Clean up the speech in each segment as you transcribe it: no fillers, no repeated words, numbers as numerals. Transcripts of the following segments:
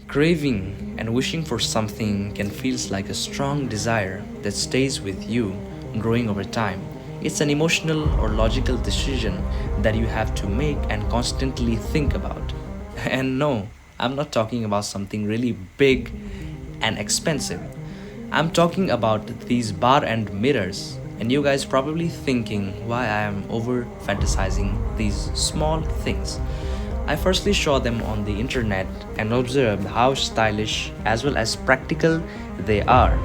Craving and wishing for something can feel like a strong desire that stays with you, growing over time. It's an emotional or logical decision that you have to make and constantly think about. And no, I'm not talking about something really big and expensive. I'm talking about these bar and mirrors. And you guys probably thinking why I am over fantasizing these small things. I firstly saw them on the internet and observed how stylish as well as practical they are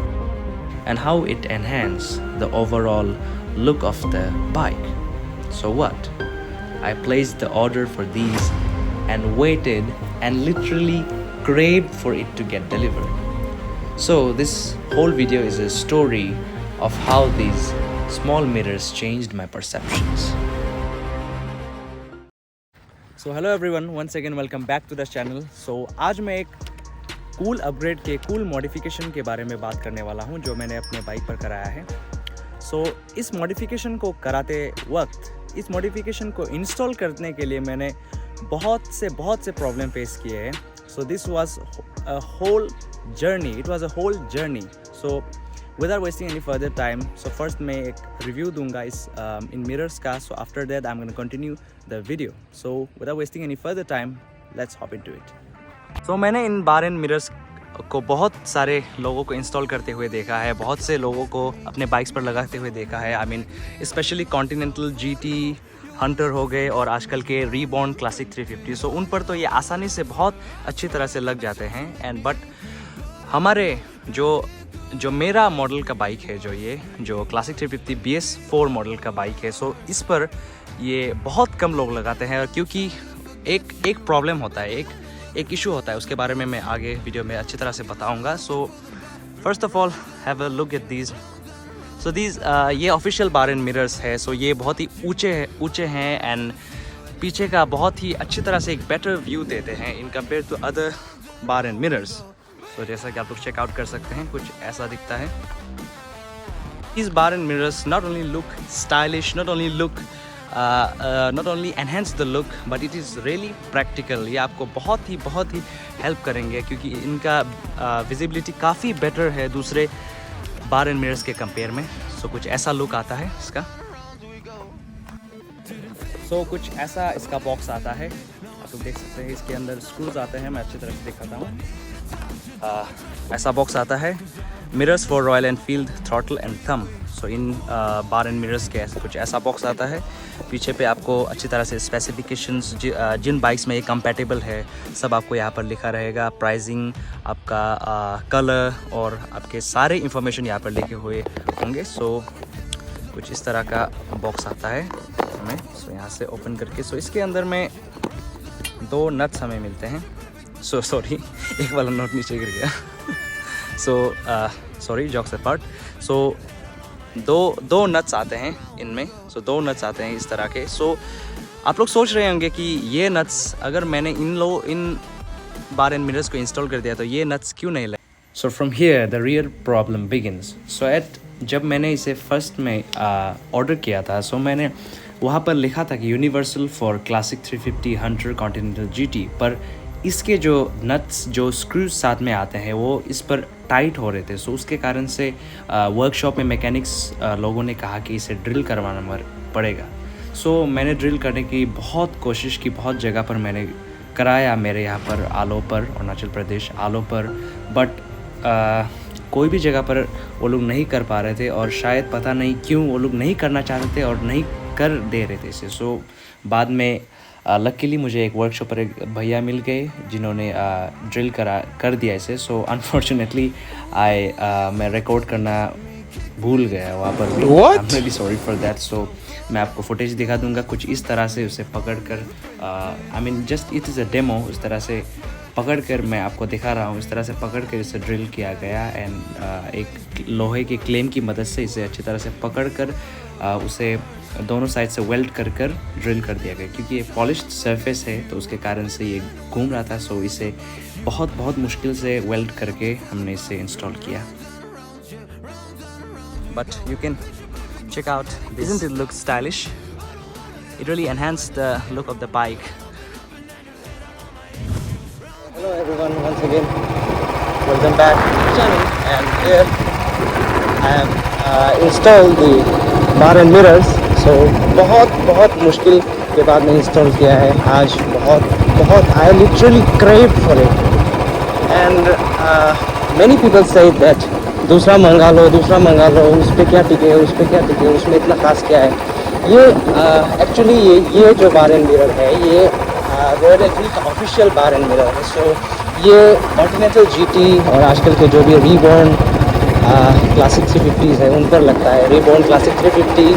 and how it enhances the overall look of the bike. So what? I placed the order for these and waited and literally craved for it to get delivered. So this whole video is a story of how these small mirrors changed my perceptions. So hello everyone, once again welcome back to the channel. So आज मैं एक cool upgrade के cool modification के बारे में बात करने वाला हूं जो मैंने अपने बाइक पर कराया है। सो इस मॉडिफिकेशन को कराते वक्त, इस मॉडिफिकेशन को इंस्टॉल करने के लिए मैंने बहुत से प्रॉब्लम फेस किए हैं। So this was a whole journey, it was a whole journey. So without wasting any further time, so first मैं एक रिव्यू दूंगा इस इन मिरर्स का। So after that I am gonna continue the video. So without wasting any further time, let's hop into it. So मैंने इन बार and mirrors को बहुत सारे लोगों को इंस्टॉल करते हुए देखा है, बहुत से लोगों को अपने बाइक्स पर लगाते हुए देखा है। I mean specially continental GT Hunter हो गए और आजकल के रीबॉर्न क्लासिक 350। सो उन पर तो ये आसानी से बहुत अच्छी तरह से लग जाते हैं। एंड बट हमारे जो मेरा मॉडल का बाइक है, जो क्लासिक 350 BS4 मॉडल का बाइक है, सो इस पर ये बहुत कम लोग लगाते हैं। क्योंकि एक प्रॉब्लम होता है, एक इशू होता है, उसके बारे में मैं आगे वीडियो में अच्छी तरह से बताऊंगा। So first of all have a look at these. So these ये ऑफिशियल बार एंड मिरर्स है। सो ये बहुत ही ऊंचे हैं एंड पीछे का बहुत ही अच्छी तरह से एक बेटर व्यू देते हैं in compare to other bar and mirrors. तो जैसा कि आप लोग चेकआउट कर सकते हैं, कुछ ऐसा दिखता है। These bar and mirrors not only look stylish, not only enhance the look, but it is really practical। ये आपको बहुत ही हेल्प करेंगे क्योंकि इनका विजिबिलिटी काफ़ी बेटर है दूसरे बार एंड मिरर्स के कंपेयर में। सो कुछ ऐसा लुक आता है इसका। सो कुछ ऐसा इसका बॉक्स आता है, आप लोग देख सकते हैं। इसके अंदर स्क्रूज आते हैं, मैं अच्छी तरह से दिखाता हूँ। ऐसा बॉक्स आता है, mirrors for royal Enfield, throttle and thumb. So in bar and mirrors के ऐसे कुछ ऐसा बॉक्स आता है। पीछे पे आपको अच्छी तरह से स्पेसिफिकेशंस जिन बाइक्स में ये कंपैटिबल है सब आपको यहाँ पर लिखा रहेगा। प्राइसिंग, आपका कलर और आपके सारे इंफॉर्मेशन यहाँ पर लिखे हुए होंगे। सो कुछ इस तरह का बॉक्स आता है हमें। सो यहाँ से ओपन करके, सो इसके अंदर में 2 नट्स हमें मिलते हैं। सो सॉरी, एक वाला नोट नीचे गिर गया। So sorry, jokes apart. So दो नट्स आते हैं इनमें। सो 2 नट्स आते हैं इस तरह के। सो आप लोग सोच रहे होंगे कि ये नट्स अगर मैंने इन बार एंड मिरर्स को इंस्टॉल कर दिया तो ये नट्स क्यों नहीं लगे। So from here the real problem begins. So जब मैंने इसे फर्स्ट में ऑर्डर किया था, सो मैंने वहाँ पर लिखा था कि universal for classic 350 Hunter continental GT, पर इसके जो नट्स, जो स्क्रूज साथ में आते हैं वो इस पर टाइट हो रहे थे। सो उसके कारण से वर्कशॉप में मैकेनिक्स लोगों ने कहा कि इसे ड्रिल करवाना पड़ेगा। सो मैंने ड्रिल करने की बहुत कोशिश की, बहुत जगह पर मैंने कराया, मेरे यहाँ पर आलो पर, अरुणाचल प्रदेश आलो पर, बट कोई भी जगह पर वो लोग नहीं कर पा रहे थे। और शायद पता नहीं क्यों वो लोग नहीं करना चाहते थे और नहीं कर दे रहे थे इसे। सो बाद में लकीली मुझे एक वर्कशॉप पर एक भैया मिल गए जिन्होंने ड्रिल कर दिया इसे। सो अनफॉर्चुनेटली मैं रिकॉर्ड करना भूल गया वहाँ पर भी। I am really sorry for that. So मैं आपको फुटेज दिखा दूंगा कुछ इस तरह से उसे पकड़ कर, I mean just it is a demo. उस तरह से पकड़ कर मैं आपको दिखा रहा हूँ, इस तरह से पकड़ कर इसे ड्रिल किया गया। एंड एक लोहे के क्लेम की मदद से इसे अच्छी तरह से पकड़ कर उसे दोनों साइड से वेल्ड कर ड्रिल कर दिया गया। क्योंकि ये पॉलिश्ड सरफेस है तो उसके कारण से ये घूम रहा था। सो इसे बहुत मुश्किल से वेल्ड करके हमने इसे इंस्टॉल किया। But you can check out this. Isn't it look stylish? It really enhanced the look of the bike. Hello everyone, once again, welcome back to the channel. And here I have installed the bar and mirrors. So बहुत मुश्किल के बाद मैंने install किया है आज. बहुत I literally craved for it. And many people say that दूसरा मंगा लो, उस पर क्या टिके, उसमें इतना खास क्या है. ये एक्चुअली ये जो बार एंड मिरर है ये रॉयल एनफील्ड का ऑफिशियल बार एंड मिरर है. सो ये कॉन्टिनेंटल जीटी और आजकल के जो भी रीबॉर्न क्लासिक 350s है उन पर लगता है. Reborn classic 350,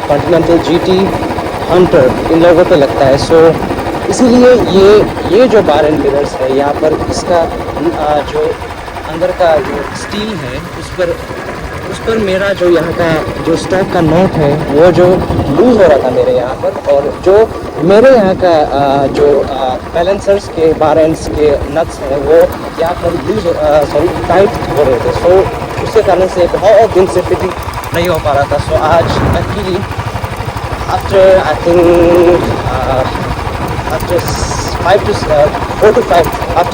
continental GT, hunter, इन लोगों पे लगता है. सो इसीलिए ये जो बार एंड मिरर्स है यहाँ पर इसका जो अंदर का जो स्टील है उस पर मेरा जो यहाँ का जो स्टॉक का नॉट है वो जो लूज़ हो रहा था मेरे यहाँ पर, और जो मेरे यहाँ का जो बैलेंसर्स के बार एंड्स के नट्स हैं वो यहाँ पर टाइट हो रहे थे. सो उसके कारण से बहुत दिन से फिटिंग नहीं हो पा रहा था. सो आज luckily after I think after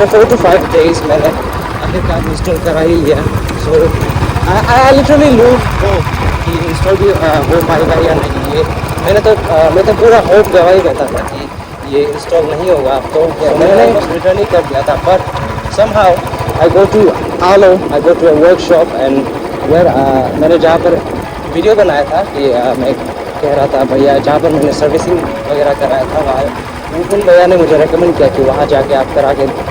4 to 5 days मैंने आखिरकार इंस्टॉल करा ही लिया. सो आई लिटरली लूज कि इंस्टॉल भी हो पाएगा या नहीं. ये मैं तो पूरा होप गवा ही रहता था कि ये इंस्टॉल नहीं होगा. तो मैंने रिटर्न ही कर दिया था. But somehow I go to a workshop and where मैंने जहाँ पर वीडियो बनाया था कि मैं कह रहा था भैया जहाँ पर मैंने सर्विसिंग वगैरह कराया था वहाँ उन भैया ने मुझे रेकमेंड किया कि वहाँ जाके आप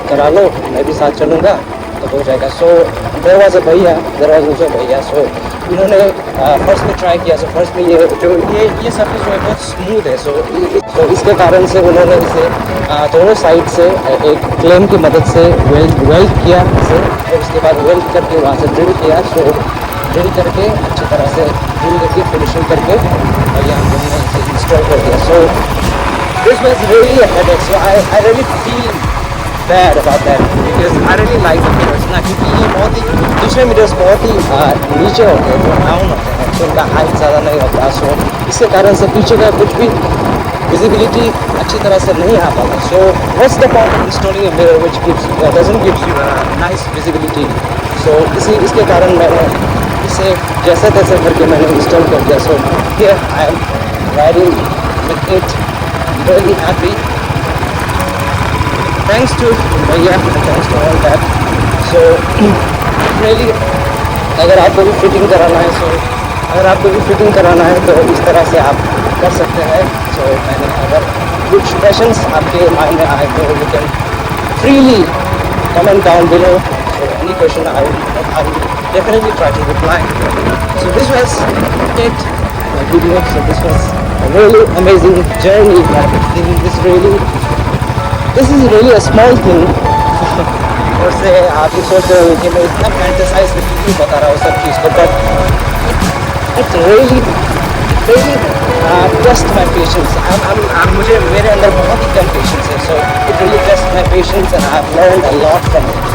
करा लो, मैं भी साथ चलूँगा तो हो जाएगा. सो देयर वाज भैया. सो इन्होंने फर्स्ट में ट्राई किया. सो फर्स्ट में ये सर्विस जो है बहुत स्मूथ है. सो इसके कारण से उन्होंने इसे दोनों साइड से एक क्लेम की मदद से वेल्ड किया इसे, और उसके बाद वेल्ड करके वहाँ से ड्रिल किया. सो ड्रिल करके अच्छी तरह से ड्रिल करके फिनिशिंग करके और यहाँ पर हमने इसे इंस्टॉल कर दिया. सो this was really a headache. So I really feel bad about that because I really like the mirrors ना, क्योंकि ये बहुत ही दूसरे मिरर्स बहुत ही नीचे होते हैं, जो डाउन होते हैं, तो उनका हाइट ज़्यादा नहीं होता. सो इसके कारण से पीछे का कुछ भी विजिबिलिटी अच्छी तरह से नहीं आ पाता. So what's the point of installing a mirror which doesn't gives you nice visibility. So इसके कारण मैंने इसे जैसे तैसे करके मैंने इंस्टॉल कर दिया. So here I am riding with it, really happy. Thanks to भैया, thanks to all that. So really अगर आपको भी फिटिंग कराना है तो इस तरह से आप कर सकते हैं. So मैंने अगर कुछ क्वेश्चंस आपके माइंड में आए तो you can freely comment down below. So any question I will definitely try to reply. So this was it, my video. So this was a really amazing journey. This is really a small thing. और से आप ये सोच रहे हो कि मैं इतना फैंटेसाइज करके क्यों बता रहा हूँ सब चीज़ को, but it really test my patience. मुझे मेरे अंदर बहुत ही कम पेशेंस है. So it really test my patience and I have learned a lot from it.